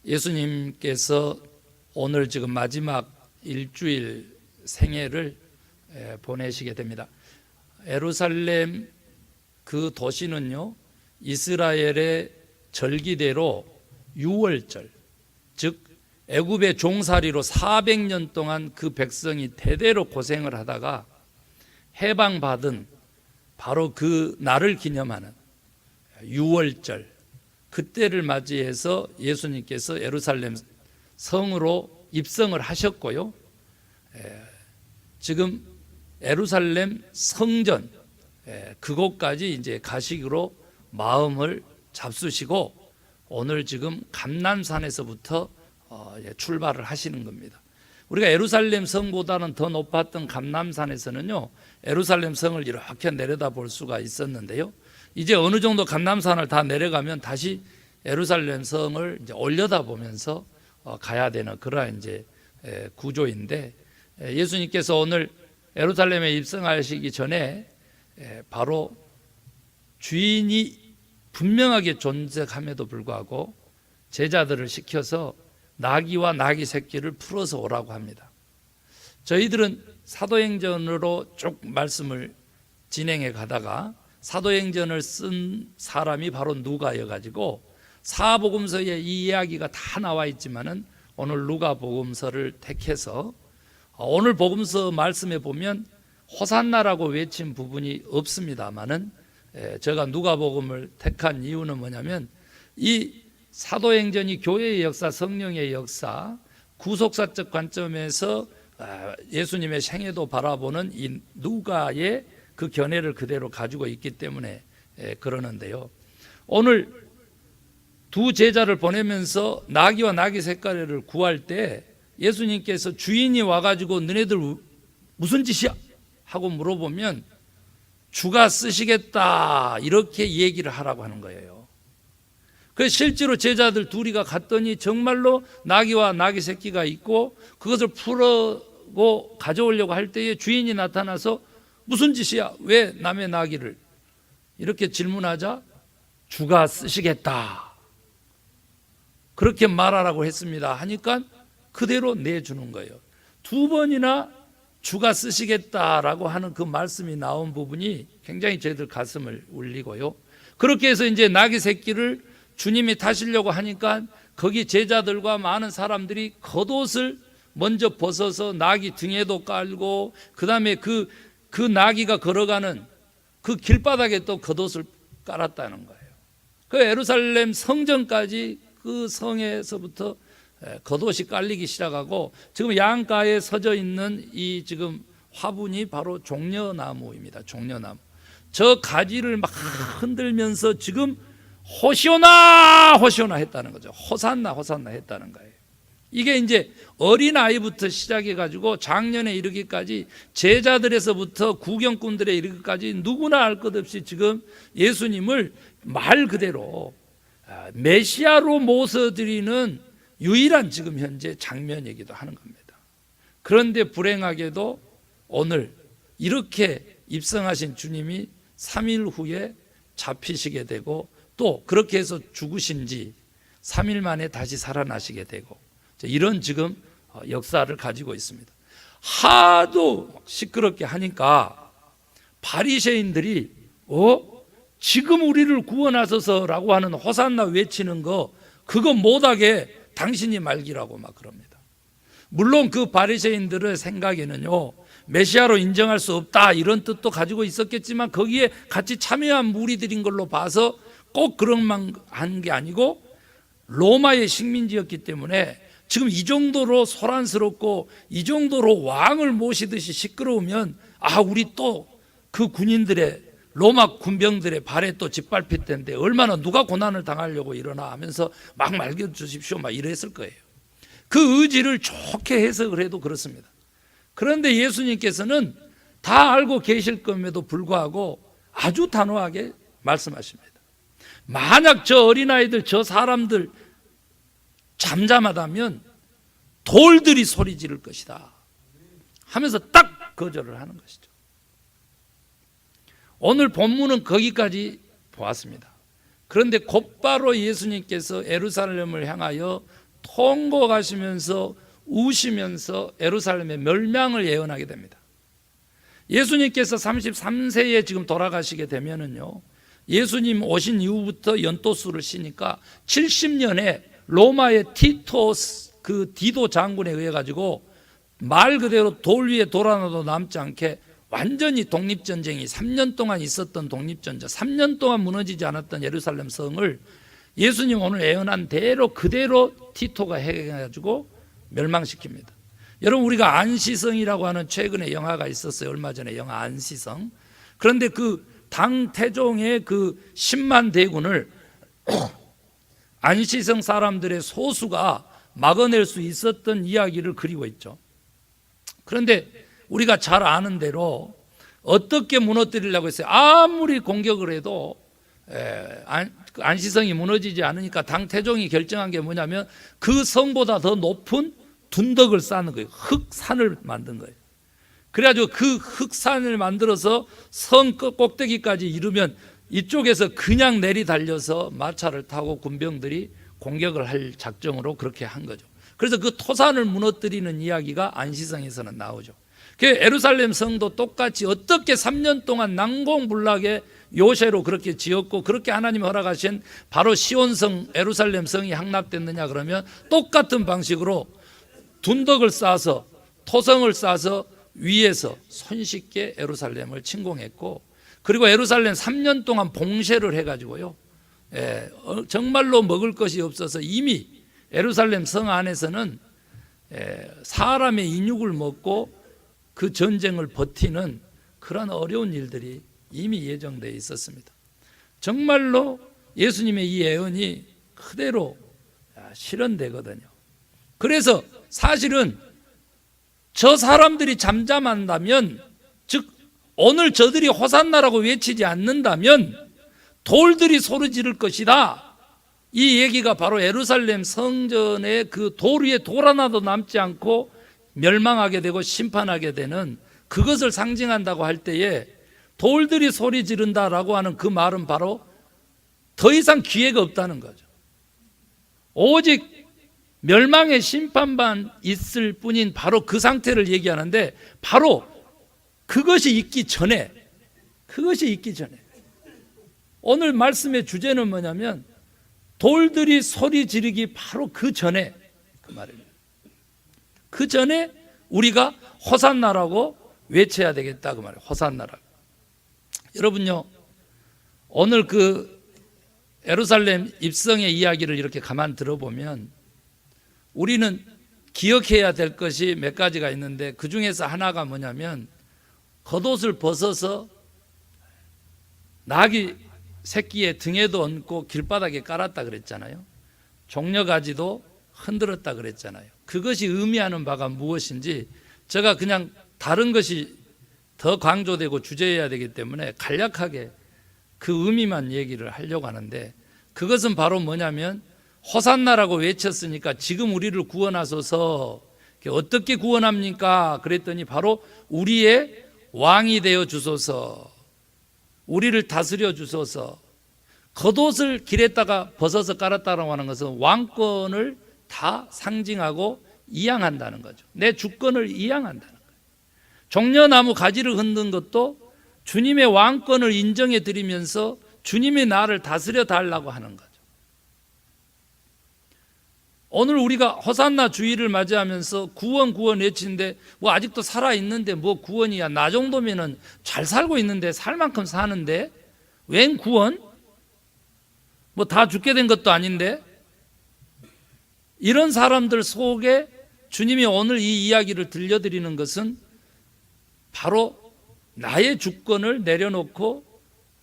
예수님께서 오늘 지금 마지막 일주일 생애를 보내시게 됩니다. 예루살렘 그 도시는요, 이스라엘의 절기대로 유월절, 즉 애굽의 종살이로 400년 동안 그 백성이 대대로 고생을 하다가 해방받은 바로 그 날을 기념하는 유월절, 그때를 맞이해서 예수님께서 예루살렘 성으로 입성을 하셨고요, 지금 예루살렘 성전 그곳까지 이제 가시기로 마음을 잡수시고 오늘 지금 감람산에서부터 출발을 하시는 겁니다. 우리가 예루살렘 성보다는 더 높았던 감람산에서는요, 예루살렘 성을 이렇게 내려다 볼 수가 있었는데요, 이제 어느 정도 감람산을 다 내려가면 다시 예루살렘 성을 이제 올려다 보면서 가야 되는 그러한 이제 구조인데, 예수님께서 오늘 예루살렘에 입성하시기 전에 바로 주인이 분명하게 존재함에도 불구하고 제자들을 시켜서 나귀와 나귀 새끼를 풀어서 오라고 합니다. 저희들은 사도행전으로 쭉 말씀을 진행해 가다가 사도행전을 쓴 사람이 바로 누가여가지고 사복음서에 이 이야기가 다 나와 있지만은 오늘 누가복음서를 택해서 오늘 복음서 말씀에 보면 호산나라고 외친 부분이 없습니다만은 제가 누가복음을 택한 이유는 뭐냐면 이 사도행전이 교회의 역사, 성령의 역사, 구속사적 관점에서 예수님의 생애도 바라보는 이 누가의 그 견해를 그대로 가지고 있기 때문에 그러는데요, 오늘 두 제자를 보내면서 나귀와 나귀 새끼를 구할 때 예수님께서 주인이 와가지고 너네들 무슨 짓이야? 하고 물어보면 주가 쓰시겠다 이렇게 얘기를 하라고 하는 거예요. 그래서 실제로 제자들 둘이가 갔더니 정말로 나귀와 나귀 새끼가 있고 그것을 풀고 가져오려고 할 때에 주인이 나타나서 무슨 짓이야? 왜 남의 나귀를? 이렇게 질문하자 주가 쓰시겠다 그렇게 말하라고 했습니다 하니까 그대로 내주는 거예요. 두 번이나 주가 쓰시겠다라고 하는 그 말씀이 나온 부분이 굉장히 저희들 가슴을 울리고요, 그렇게 해서 이제 나귀 새끼를 주님이 타시려고 하니까 거기 제자들과 많은 사람들이 겉옷을 먼저 벗어서 나귀 등에도 깔고 그 다음에 그 나귀가 걸어가는 그 길바닥에 또 겉옷을 깔았다는 거예요. 그 예루살렘 성전까지 그 성에서부터 겉옷이 깔리기 시작하고 지금 양가에 서져 있는 이 지금 화분이 바로 종려나무입니다. 종려나무. 저 가지를 막 흔들면서 지금 호시오나 호시오나 했다는 거죠. 호산나 호산나 했다는 거예요. 이게 이제 어린아이부터 시작해 가지고 장년에 이르기까지 제자들에서부터 구경꾼들에 이르기까지 누구나 알 것 없이 지금 예수님을 말 그대로 메시아로 모셔드리는 유일한 지금 현재 장면이기도 하는 겁니다. 그런데 불행하게도 오늘 이렇게 입성하신 주님이 3일 후에 잡히시게 되고 또 그렇게 해서 죽으신 지 3일 만에 다시 살아나시게 되고 이런 지금 역사를 가지고 있습니다. 하도 시끄럽게 하니까 바리새인들이 지금 우리를 구원하소서라고 하는 호산나 외치는 거 그거 못하게 당신이 말기라고 막 그럽니다. 물론 그 바리새인들의 생각에는요, 메시아로 인정할 수 없다 이런 뜻도 가지고 있었겠지만 거기에 같이 참여한 무리들인 걸로 봐서 꼭 그런만 한 게 아니고 로마의 식민지였기 때문에 지금 이 정도로 소란스럽고 이 정도로 왕을 모시듯이 시끄러우면 우리 또 그 군인들의 로마 군병들의 발에 또 짓밟힐 텐데 얼마나 누가 고난을 당하려고 일어나 하면서 막 말겨주십시오 막 이랬을 거예요. 그 의지를 좋게 해석을 해도 그렇습니다. 그런데 예수님께서는 다 알고 계실 것임에도 불구하고 아주 단호하게 말씀하십니다. 만약 저 어린아이들 저 사람들 잠잠하다면 돌들이 소리 지를 것이다 하면서 딱 거절을 하는 것이죠. 오늘 본문은 거기까지 보았습니다. 그런데 곧바로 예수님께서 예루살렘을 향하여 통곡하시면서 우시면서 예루살렘의 멸망을 예언하게 됩니다. 예수님께서 33세에 지금 돌아가시게 되면은요, 예수님 오신 이후부터 연도수를 쉬니까 70년에 로마의 티토스 그 디도 장군에 의해 가지고 말 그대로 돌 위에 돌 하나도 남지 않게 완전히 독립전쟁이 3년 동안 있었던 독립전쟁, 3년 동안 무너지지 않았던 예루살렘 성을 예수님 오늘 예언한 대로 그대로 티토가 해가지고 멸망시킵니다. 여러분, 우리가 안시성이라고 하는 최근에 영화가 있었어요. 얼마 전에 영화 안시성. 그런데 그 당태종의 그 10만 대군을 안시성 사람들의 소수가 막아낼 수 있었던 이야기를 그리고 있죠. 그런데 우리가 잘 아는 대로 어떻게 무너뜨리려고 했어요? 아무리 공격을 해도 안시성이 무너지지 않으니까 당태종이 결정한 게 뭐냐면 그 성보다 더 높은 둔덕을 쌓는 거예요. 흑산을 만든 거예요. 그래가지고 그 흑산을 만들어서 성 꼭대기까지 이르면 이쪽에서 그냥 내리 달려서 마차를 타고 군병들이 공격을 할 작정으로 그렇게 한 거죠. 그래서 그 토산을 무너뜨리는 이야기가 안시성에서는 나오죠. 예루살렘 성도 똑같이 어떻게 3년 동안 난공불락의 요새로 그렇게 지었고 그렇게 하나님 허락하신 바로 시온성 예루살렘 성이 향락됐느냐 그러면 똑같은 방식으로 둔덕을 쌓아서 토성을 쌓아서 위에서 손쉽게 예루살렘을 침공했고, 그리고 예루살렘 3년 동안 봉쇄를 해가지고요, 정말로 먹을 것이 없어서 이미 예루살렘 성 안에서는 사람의 인육을 먹고 그 전쟁을 버티는 그런 어려운 일들이 이미 예정되어 있었습니다. 정말로 예수님의 이 예언이 그대로 실현되거든요. 그래서 사실은 저 사람들이 잠잠한다면, 즉 오늘 저들이 호산나라고 외치지 않는다면 돌들이 소리 지를 것이다. 이 얘기가 바로 예루살렘 성전의 그 돌 위에 돌 하나도 남지 않고 멸망하게 되고 심판하게 되는 그것을 상징한다고 할 때에 돌들이 소리 지른다라고 하는 그 말은 바로 더 이상 기회가 없다는 거죠. 오직 멸망의 심판만 있을 뿐인 바로 그 상태를 얘기하는데, 바로 그것이 있기 전에 오늘 말씀의 주제는 뭐냐면 돌들이 소리 지르기 바로 그 전에, 그 말입니다. 그 전에 우리가 호산나라고 외쳐야 되겠다, 그 말이에요. 호산나라고. 여러분요, 오늘 그 예루살렘 입성의 이야기를 이렇게 가만 들어보면 우리는 기억해야 될 것이 몇 가지가 있는데, 그 중에서 하나가 뭐냐면 겉옷을 벗어서 나귀 새끼의 등에도 얹고 길바닥에 깔았다 그랬잖아요. 종려가지도 흔들었다 그랬잖아요. 그것이 의미하는 바가 무엇인지 제가 그냥 다른 것이 더 강조되고 주제해야 되기 때문에 간략하게 그 의미만 얘기를 하려고 하는데, 그것은 바로 뭐냐면 호산나라고 외쳤으니까 지금 우리를 구원하소서. 어떻게 구원합니까? 그랬더니 바로 우리의 왕이 되어 주소서, 우리를 다스려 주소서. 겉옷을 길에다가 벗어서 깔았다고 하는 것은 왕권을 다 상징하고 이양한다는 거죠. 내 주권을 이양한다는 거예요. 종려나무 가지를 흔든 것도 주님의 왕권을 인정해 드리면서 주님이 나를 다스려 달라고 하는 거죠. 오늘 우리가 호산나 주일을 맞이하면서 구원 외치는데 뭐 아직도 살아있는데 뭐 구원이야, 나 정도면은 잘 살고 있는데 살 만큼 사는데 웬 구원? 뭐 다 죽게 된 것도 아닌데. 이런 사람들 속에 주님이 오늘 이 이야기를 들려드리는 것은 바로 나의 주권을 내려놓고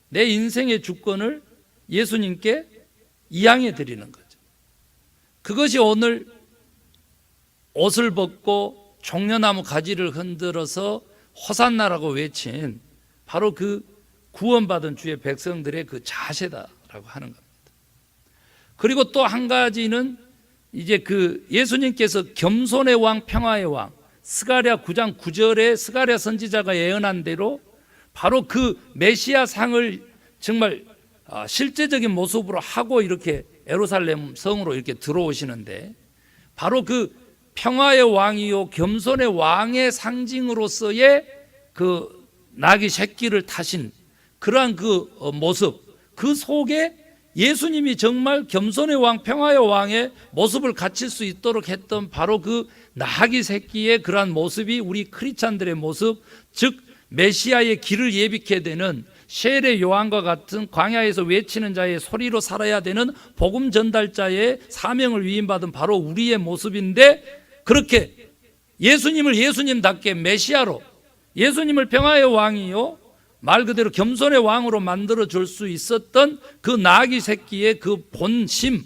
내 인생의 주권을 예수님께 이양해 드리는 거죠. 그것이 오늘 옷을 벗고 종려나무 가지를 흔들어서 호산나라고 외친 바로 그 구원받은 주의 백성들의 그 자세다라고 하는 겁니다. 그리고 또 한 가지는 이제 그 예수님께서 겸손의 왕, 평화의 왕, 스가랴 9장 9절에 스가랴 선지자가 예언한 대로 바로 그 메시아 상을 정말 실제적인 모습으로 하고 이렇게 예루살렘 성으로 이렇게 들어오시는데, 바로 그 평화의 왕이요 겸손의 왕의 상징으로서의 그 나귀 새끼를 타신 그러한 그 모습, 그 속에 예수님이 정말 겸손의 왕, 평화의 왕의 모습을 갖출 수 있도록 했던 바로 그 나귀 새끼의 그러한 모습이 우리 크리스찬들의 모습, 즉 메시아의 길을 예비케 되는 셰레 요한과 같은 광야에서 외치는 자의 소리로 살아야 되는 복음 전달자의 사명을 위임받은 바로 우리의 모습인데, 그렇게 예수님을 예수님답게 메시아로, 예수님을 평화의 왕이요 말 그대로 겸손의 왕으로 만들어 줄 수 있었던 그 나귀 새끼의 그 본심,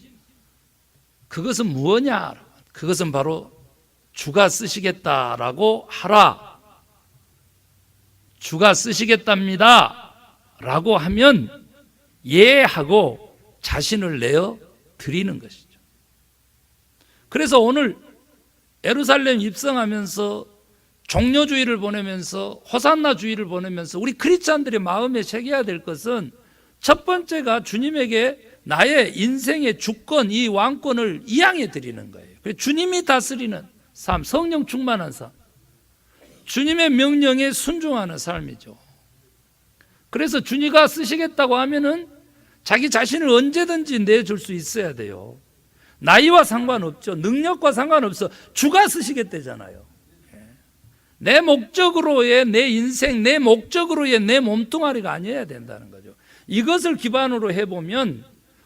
그것은 무엇냐? 그것은 바로 주가 쓰시겠다라고 하라, 주가 쓰시겠답니다 라고 하면 예 하고 자신을 내어 드리는 것이죠. 그래서 오늘 예루살렘 입성하면서 종려주의를 보내면서 호산나주의를 보내면서 우리 크리스찬들의 마음에 새겨야 될 것은, 첫 번째가 주님에게 나의 인생의 주권, 이 왕권을 이양해 드리는 거예요. 주님이 다스리는 삶, 성령 충만한 삶, 주님의 명령에 순종하는 삶이죠. 그래서 주님가 쓰시겠다고 하면은 자기 자신을 언제든지 내줄 수 있어야 돼요. 나이와 상관없죠. 능력과 상관없어. 주가 쓰시겠다잖아요. 내 목적으로의 내 인생, 내 목적으로의 내 몸뚱아리가 아니어야 된다는 거죠. 이것을 기반으로 해보면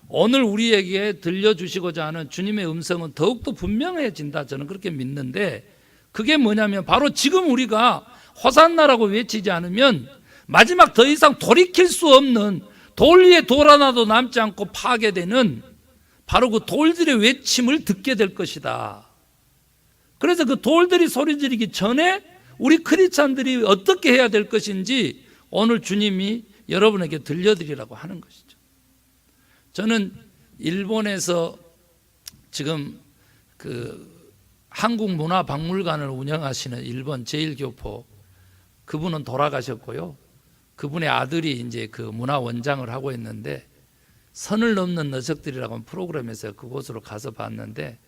오늘 우리에게 들려주시고자 하는 주님의 음성은 더욱더 분명해진다, 저는 그렇게 믿는데, 그게 뭐냐면 바로 지금 우리가 호산나라고 외치지 않으면 마지막 더 이상 돌이킬 수 없는, 돌 위에 돌 하나도 남지 않고 파괴되는 바로 그 돌들의 외침을 듣게 될 것이다. 그래서 그 돌들이 소리 지르기 전에 우리 크리스찬들이 어떻게 해야 될 것인지 오늘 주님이 여러분에게 들려드리라고 하는 것이죠. 저는 일본에서 지금 그 한국문화박물관을 운영하시는 일본 제1교포, 그분은 돌아가셨고요. 그분의 아들이 이제 그 문화원장을 하고 있는데, 선을 넘는 녀석들이라고 하는 프로그램에서 그곳으로 가서 봤는데,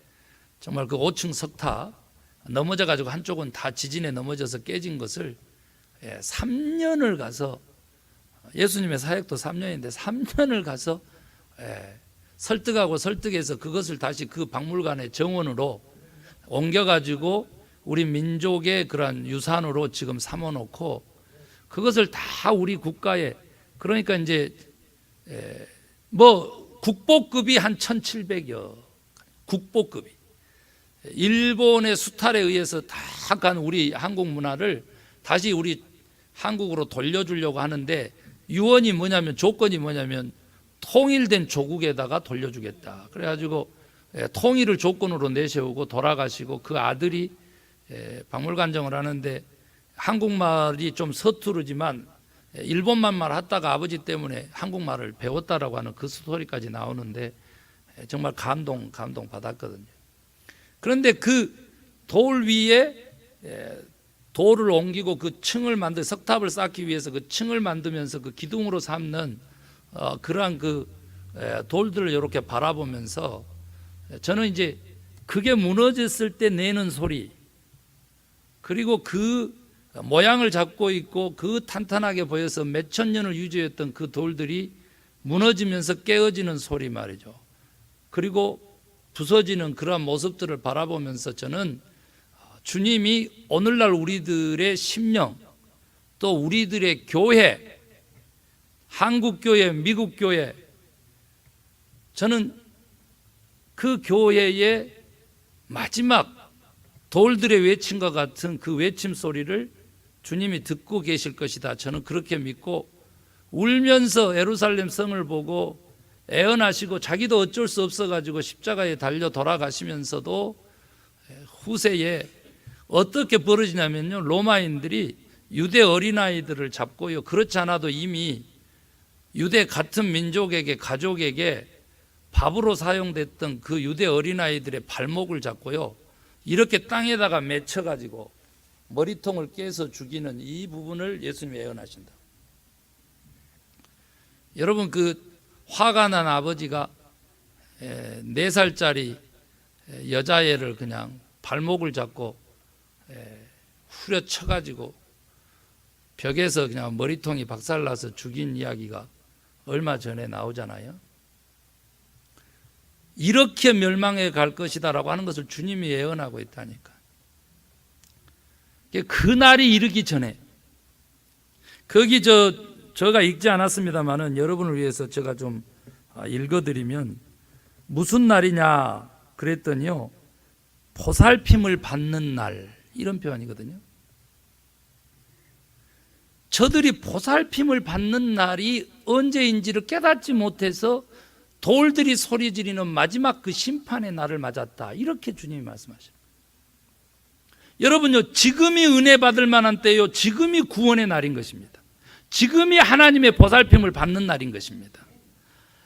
정말 그 5층 석탑 넘어져 가지고 한쪽은 다 지진에 넘어져서 깨진 것을 3년을 가서, 예수님의 사역도 3년인데 3년을 가서 설득하고 설득해서 그것을 다시 그 박물관의 정원으로 옮겨가지고 우리 민족의 그러한 유산으로 지금 삼아놓고, 그것을 다 우리 국가에, 그러니까 이제 뭐 국보급이 한 1,700여, 국보급이 일본의 수탈에 의해서 다 간 우리 한국 문화를 다시 우리 한국으로 돌려주려고 하는데, 유언이 뭐냐면, 조건이 뭐냐면 통일된 조국에다가 돌려주겠다. 그래가지고 통일을 조건으로 내세우고 돌아가시고, 그 아들이 박물관정을 하는데 한국말이 좀 서투르지만 일본말 하다가 아버지 때문에 한국말을 배웠다라고 하는 그 스토리까지 나오는데 정말 감동 받았거든요. 그런데 그 돌 위에 돌을 옮기고 그 층을 만들, 석탑을 쌓기 위해서 그 층을 만들면서 그 기둥으로 삼는 그러한 그 돌들을 이렇게 바라보면서 저는 이제 그게 무너졌을 때 내는 소리, 그리고 그 모양을 잡고 있고 그 탄탄하게 보여서 몇천 년을 유지했던 그 돌들이 무너지면서 깨어지는 소리 말이죠. 그리고 부서지는 그러한 모습들을 바라보면서 저는 주님이 오늘날 우리들의 심령, 또 우리들의 교회, 한국교회, 미국교회, 저는 그 교회의 마지막 돌들의 외침과 같은 그 외침 소리를 주님이 듣고 계실 것이다, 저는 그렇게 믿고, 울면서 예루살렘 성을 보고 애언하시고 자기도 어쩔 수 없어가지고 십자가에 달려 돌아가시면서도 후세에 어떻게 벌어지냐면요, 로마인들이 유대 어린아이들을 잡고요, 그렇지 않아도 이미 유대 같은 민족에게, 가족에게 밥으로 사용됐던 그 유대 어린아이들의 발목을 잡고요, 이렇게 땅에다가 맺혀가지고 머리통을 깨서 죽이는 이 부분을 예수님이 예언하신다. 여러분, 그 화가 난 아버지가 4살짜리 여자애를 그냥 발목을 잡고 후려쳐가지고 벽에서 그냥 머리통이 박살나서 죽인 이야기가 얼마 전에 나오잖아요. 이렇게 멸망해 갈 것이다라고 하는 것을 주님이 예언하고 있다니까. 그 날이 이르기 전에 거기 저가 읽지 않았습니다만은 여러분을 위해서 제가 좀 읽어드리면 무슨 날이냐 그랬더니요, 보살핌을 받는 날, 이런 표현이거든요. 저들이 보살핌을 받는 날이 언제인지를 깨닫지 못해서 돌들이 소리 지르는 마지막 그 심판의 날을 맞았다, 이렇게 주님이 말씀하십니다. 여러분요, 지금이 은혜 받을 만한 때요, 지금이 구원의 날인 것입니다. 지금이 하나님의 보살핌을 받는 날인 것입니다.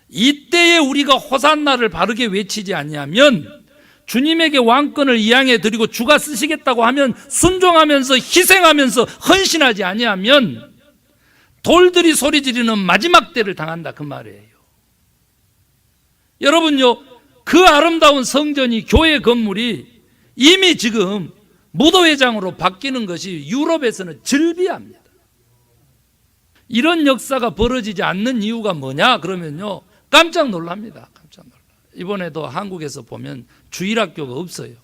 이때에 우리가 호산나를 바르게 외치지 아니하면, 주님에게 왕권을 이양해 드리고 주가 쓰시겠다고 하면 순종하면서 희생하면서 헌신하지 아니하면 돌들이 소리 지르는 마지막 때를 당한다, 그 말이에요. 여러분요, 그 아름다운 성전이, 교회 건물이 이미 지금 무도회장으로 바뀌는 것이 유럽에서는 즐비합니다. 이런 역사가 벌어지지 않는 이유가 뭐냐 그러면요, 깜짝 놀랍니다. 깜짝 놀라. 이번에도 한국에서 보면 주일학교가 없어요.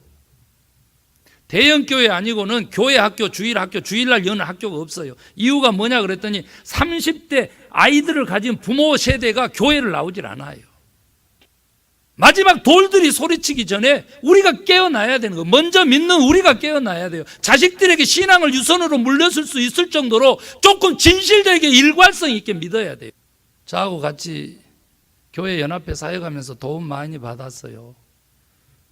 대형 교회 아니고는 교회 학교, 주일학교, 주일날 여는 학교가 없어요. 이유가 뭐냐 그랬더니 30대 아이들을 가진 부모 세대가 교회를 나오질 않아요. 마지막 돌들이 소리치기 전에 우리가 깨어나야 되는 거예요. 먼저 믿는 우리가 깨어나야 돼요. 자식들에게 신앙을 유선으로 물렸을 수 있을 정도로 조금 진실되게 일관성 있게 믿어야 돼요. 저하고 같이 교회 연합회 사역하면서 도움 많이 받았어요.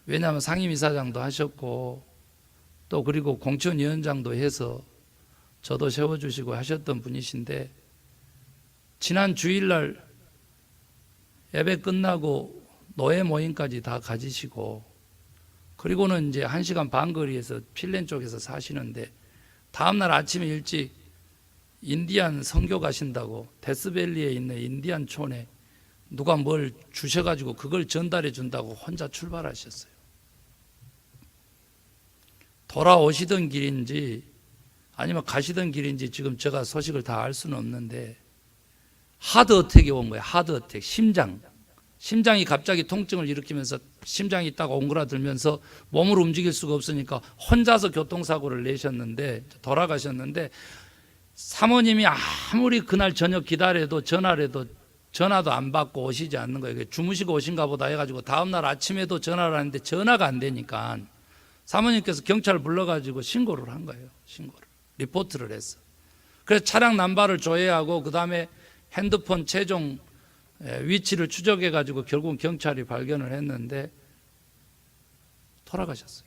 왜냐하면 상임이사장도 하셨고 또 그리고 공천위원장도 해서 저도 세워주시고 하셨던 분이신데, 지난 주일날 예배 끝나고 노예 모임까지 다 가지시고, 그리고는 이제 1시간 반 거리에서 핀랜드 쪽에서 사시는데 다음날 아침에 일찍 인디안 선교 가신다고 데스밸리에 있는 인디안 촌에 누가 뭘 주셔가지고 그걸 전달해 준다고 혼자 출발하셨어요. 돌아오시던 길인지 아니면 가시던 길인지 지금 제가 소식을 다 알 수는 없는데 하드 어택이 온 거예요. 하드 어택, 심장이 갑자기 통증을 일으키면서 심장이 딱 옹그라들면서 몸을 움직일 수가 없으니까 혼자서 교통사고를 내셨는데 돌아가셨는데, 사모님이 아무리 그날 저녁 기다려도 전화도 안 받고 오시지 않는 거예요. 주무시고 오신가 보다 해가지고 다음날 아침에도 전화를 하는데 전화가 안 되니까 사모님께서 경찰을 불러가지고 신고를 한 거예요. 리포트를 했어. 그래서 차량 남발을 조회하고 그 다음에 핸드폰 최종 위치를 추적해가지고 결국 경찰이 발견을 했는데 돌아가셨어요.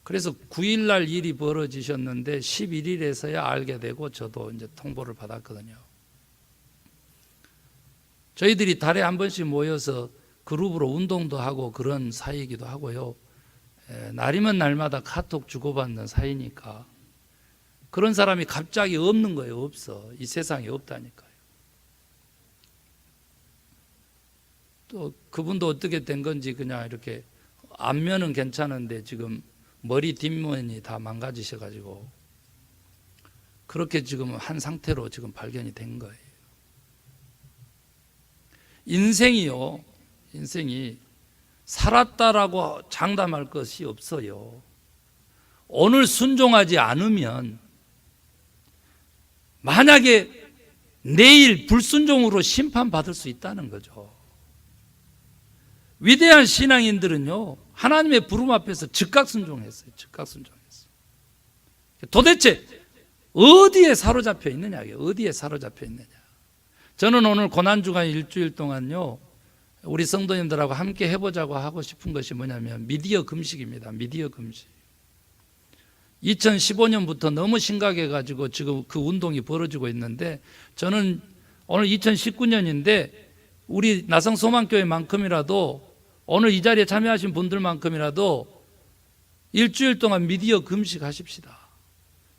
그래서 9일날 일이 벌어지셨는데 11일에서야 알게 되고 저도 이제 통보를 받았거든요. 저희들이 달에 한 번씩 모여서 그룹으로 운동도 하고 그런 사이이기도 하고요. 날이면 날마다 카톡 주고받는 사이니까 그런 사람이 갑자기 없는 거예요. 없어. 이 세상에 없다니까요. 또 그분도 어떻게 된 건지 그냥 이렇게 앞면은 괜찮은데 지금 머리 뒷면이 다 망가지셔가지고 그렇게 지금 한 상태로 지금 발견이 된 거예요. 인생이 살았다라고 장담할 것이 없어요. 오늘 순종하지 않으면 만약에 내일 불순종으로 심판받을 수 있다는 거죠. 위대한 신앙인들은요, 하나님의 부름 앞에서 즉각 순종했어요. 도대체 어디에 사로잡혀 있느냐고요. 어디에 사로잡혀 있느냐. 저는 오늘 고난주간 일주일 동안요, 우리 성도님들하고 함께 해보자고 하고 싶은 것이 뭐냐면 미디어 금식입니다. 미디어 금식. 2015년부터 너무 심각해가지고 지금 그 운동이 벌어지고 있는데, 저는 오늘 2019년인데 우리 나성소망교회만큼이라도 오늘 이 자리에 참여하신 분들만큼이라도 일주일 동안 미디어 금식하십시다.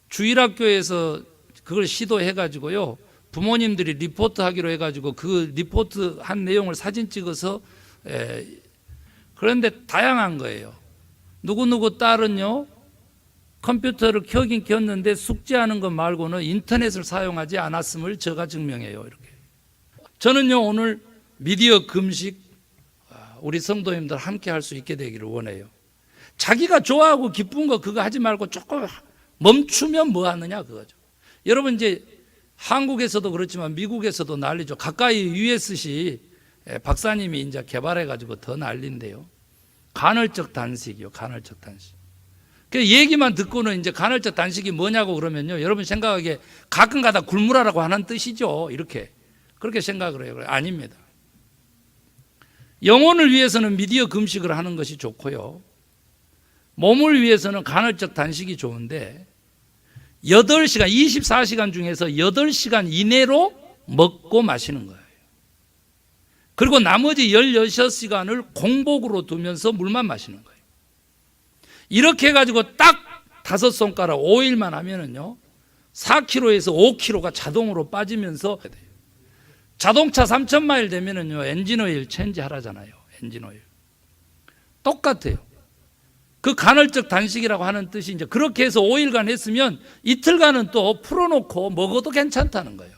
주일학교에서 그걸 시도해가지고요, 부모님들이 리포트 하기로 해가지고 그 리포트 한 내용을 사진 찍어서 그런데 다양한 거예요. 누구누구 딸은요, 컴퓨터를 켜긴 켰는데 숙제하는 것 말고는 인터넷을 사용하지 않았음을 저가 증명해요. 이렇게. 저는요, 오늘 미디어 금식 우리 성도님들 함께 할 수 있게 되기를 원해요. 자기가 좋아하고 기쁜 거 그거 하지 말고 조금 멈추면 뭐 하느냐 그거죠. 여러분 이제 한국에서도 그렇지만 미국에서도 난리죠. 가까이 USC 박사님이 이제 개발해가지고 더 난리인데요. 간헐적 단식이요, 간헐적 단식. 그 얘기만 듣고는 이제 간헐적 단식이 뭐냐고 그러면요, 여러분 생각하기에 가끔 가다 굶으라고 하는 뜻이죠. 이렇게 그렇게 생각을 해요. 아닙니다. 영혼을 위해서는 미디어 금식을 하는 것이 좋고요, 몸을 위해서는 간헐적 단식이 좋은데 8시간, 24시간 중에서 8시간 이내로 먹고 마시는 거예요. 그리고 나머지 16시간을 공복으로 두면서 물만 마시는 거예요. 이렇게 해가지고 딱 5손가락 5일만 하면은요, 4kg에서 5kg가 자동으로 빠지면서 자동차 3,000마일 되면은요, 엔진오일 체인지 하라잖아요. 엔진오일. 똑같아요. 그 간헐적 단식이라고 하는 뜻이 이제 그렇게 해서 5일간 했으면 이틀간은 또 풀어놓고 먹어도 괜찮다는 거예요.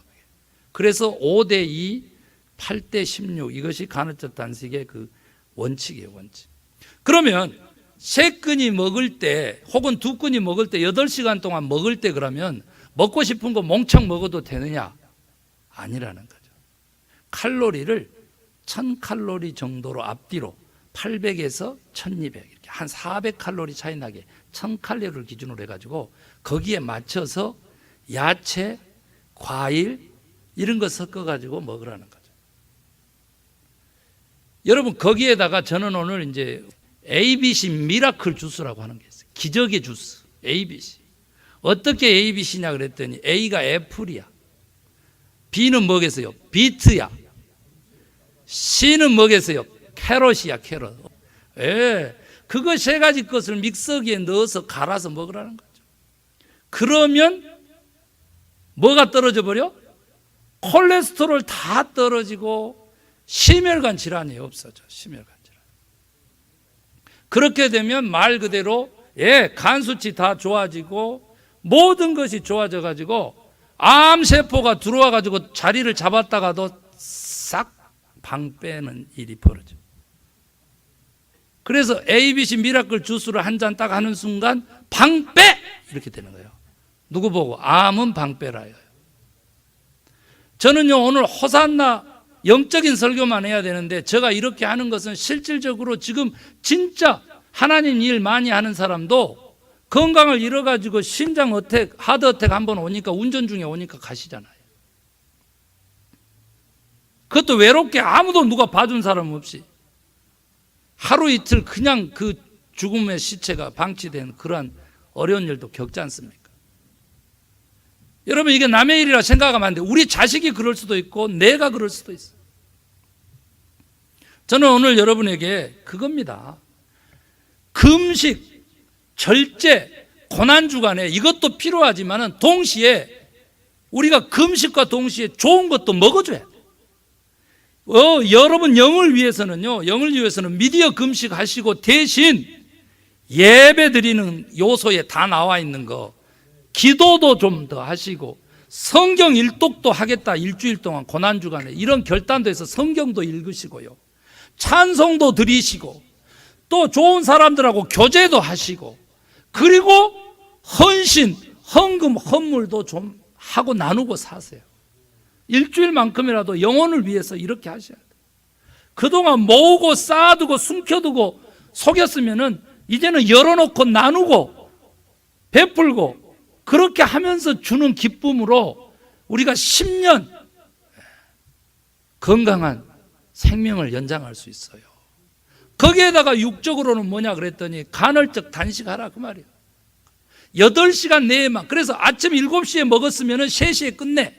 그래서 5대2, 8대16 이것이 간헐적 단식의 그 원칙이에요, 원칙. 그러면 3끈이 먹을 때 혹은 2끈이 먹을 때 8시간 동안 먹을 때 그러면 먹고 싶은 거 몽창 먹어도 되느냐? 아니라는 거죠. 칼로리를 1000칼로리 정도로 앞뒤로 800에서 1200 이렇게 한 400칼로리 차이 나게 1000칼로리를 기준으로 해가지고 거기에 맞춰서 야채, 과일 이런 거 섞어가지고 먹으라는 거죠. 여러분 거기에다가 저는 오늘 이제 ABC 미라클 주스라고 하는 게 있어요. 기적의 주스 ABC. 어떻게 ABC냐 그랬더니 A가 애플이야, B는 뭐겠어요? 비트야, C는 뭐겠어요? 캐럿이야, 캐럿. 예, 그거 3가지 것을 믹서기에 넣어서 갈아서 먹으라는 거죠. 그러면 뭐가 떨어져 버려? 콜레스테롤 다 떨어지고 심혈관 질환이 없어져. 심혈관 질환. 그렇게 되면 말 그대로 간 수치 다 좋아지고 모든 것이 좋아져 가지고 암세포가 들어와 가지고 자리를 잡았다가도 싹 방 빼는 일이 벌어져. 그래서 ABC 미라클 주스를 한 잔 딱 하는 순간 방 빼! 이렇게 되는 거예요. 누구 보고? 암은 방 빼라요. 저는요 오늘 호산나 영적인 설교만 해야 되는데 제가 이렇게 하는 것은 실질적으로 지금 진짜 하나님 일 많이 하는 사람도 건강을 잃어가지고 심장 어택, 하드 어택 한번 오니까 운전 중에 오니까 가시잖아요. 그것도 외롭게 아무도 누가 봐준 사람 없이 하루 이틀 그냥 그 죽음의 시체가 방치된 그러한 어려운 일도 겪지 않습니까? 여러분 이게 남의 일이라 생각하면 안 돼요. 우리 자식이 그럴 수도 있고 내가 그럴 수도 있어요. 저는 오늘 여러분에게 그겁니다. 금식, 절제, 고난주간에 이것도 필요하지만 동시에 우리가 금식과 동시에 좋은 것도 먹어줘야 돼요. 여러분 영을 위해서는요, 영을 위해서는 미디어 금식하시고 대신 예배 드리는 요소에 다 나와 있는 거, 기도도 좀 더 하시고 성경 일독도 하겠다, 일주일 동안 고난주간에 이런 결단도 해서 성경도 읽으시고요, 찬송도 드리시고 또 좋은 사람들하고 교제도 하시고 그리고 헌신, 헌금, 헌물도 좀 하고 나누고 사세요. 일주일만큼이라도 영혼을 위해서 이렇게 하셔야 돼요. 그동안 모으고 쌓아두고 숨겨두고 속였으면은 이제는 열어놓고 나누고 베풀고 그렇게 하면서 주는 기쁨으로 우리가 10년 건강한 생명을 연장할 수 있어요. 거기에다가 육적으로는 뭐냐 그랬더니 간헐적 단식하라 그 말이에요. 8시간 내에만. 그래서 아침 7시에 먹었으면 3시에 끝내.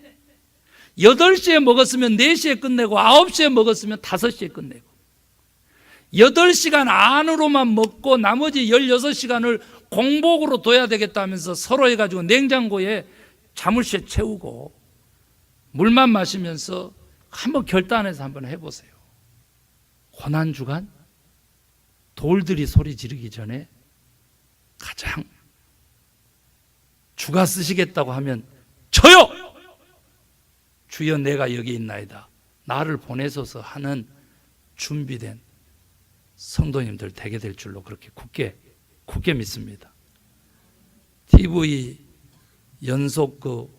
8시에 먹었으면 4시에 끝내고 9시에 먹었으면 5시에 끝내고 8시간 안으로만 먹고 나머지 16시간을 공복으로 둬야 되겠다면서 서로 해가지고 냉장고에 자물쇠 채우고 물만 마시면서 한번 결단해서 한번 해보세요. 고난주간 돌들이 소리 지르기 전에 가장 주가 쓰시겠다고 하면 저요! 주여 내가 여기 있나이다. 나를 보내소서 하는 준비된 성도님들 되게 될 줄로 그렇게 굳게 믿습니다. TV, 연속극,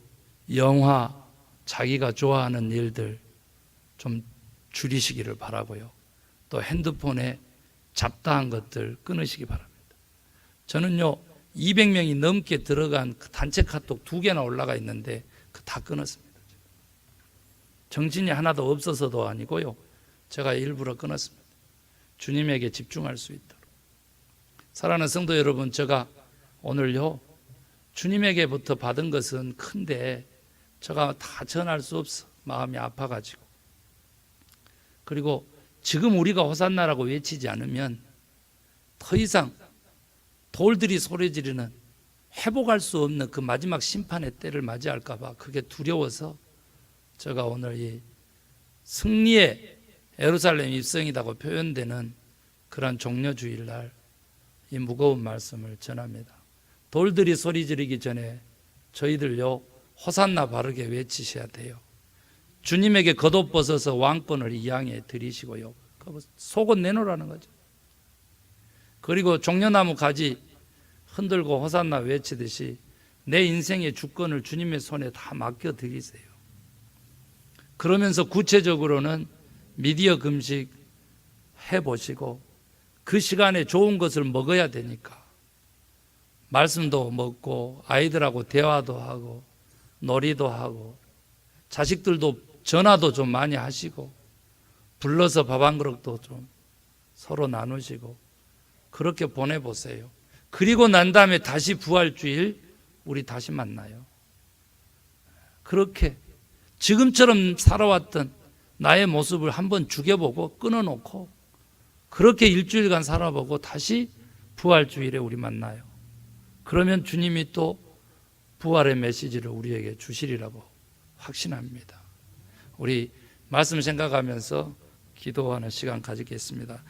영화, 자기가 좋아하는 일들 좀 줄이시기를 바라고요. 또 핸드폰에 잡다한 것들 끊으시기 바랍니다. 저는요 200명이 넘게 들어간 그 단체 카톡 2개나 올라가 있는데 그 다 끊었습니다. 정신이 하나도 없어서도 아니고요. 제가 일부러 끊었습니다. 주님에게 집중할 수 있도록. 사랑하는 성도 여러분, 제가 오늘요 주님에게부터 받은 것은 큰데 제가 다 전할 수 없어. 마음이 아파가지고. 그리고 지금 우리가 호산나라고 외치지 않으면 더 이상 돌들이 소리 지르는 회복할 수 없는 그 마지막 심판의 때를 맞이할까 봐 그게 두려워서 제가 오늘 이 승리의 예루살렘 입성이라고 표현되는 그런 종려주일날 이 무거운 말씀을 전합니다. 돌들이 소리 지르기 전에 저희들요 호산나 바르게 외치셔야 돼요. 주님에게 겉옷벗어서 왕권을 이 양에 드리시고요. 속옷 내놓으라는 거죠. 그리고 종려나무 가지 흔들고 호산나 외치듯이 내 인생의 주권을 주님의 손에 다 맡겨 드리세요. 그러면서 구체적으로는 미디어 금식 해보시고 그 시간에 좋은 것을 먹어야 되니까 말씀도 먹고 아이들하고 대화도 하고 놀이도 하고 자식들도 전화도 좀 많이 하시고 불러서 밥 한 그릇도 좀 서로 나누시고 그렇게 보내보세요. 그리고 난 다음에 다시 부활주일 우리 다시 만나요. 그렇게 지금처럼 살아왔던 나의 모습을 한번 죽여보고 끊어놓고 그렇게 일주일간 살아보고 다시 부활주일에 우리 만나요. 그러면 주님이 또 부활의 메시지를 우리에게 주시리라고 확신합니다. 우리 말씀 생각하면서 기도하는 시간 가지겠습니다.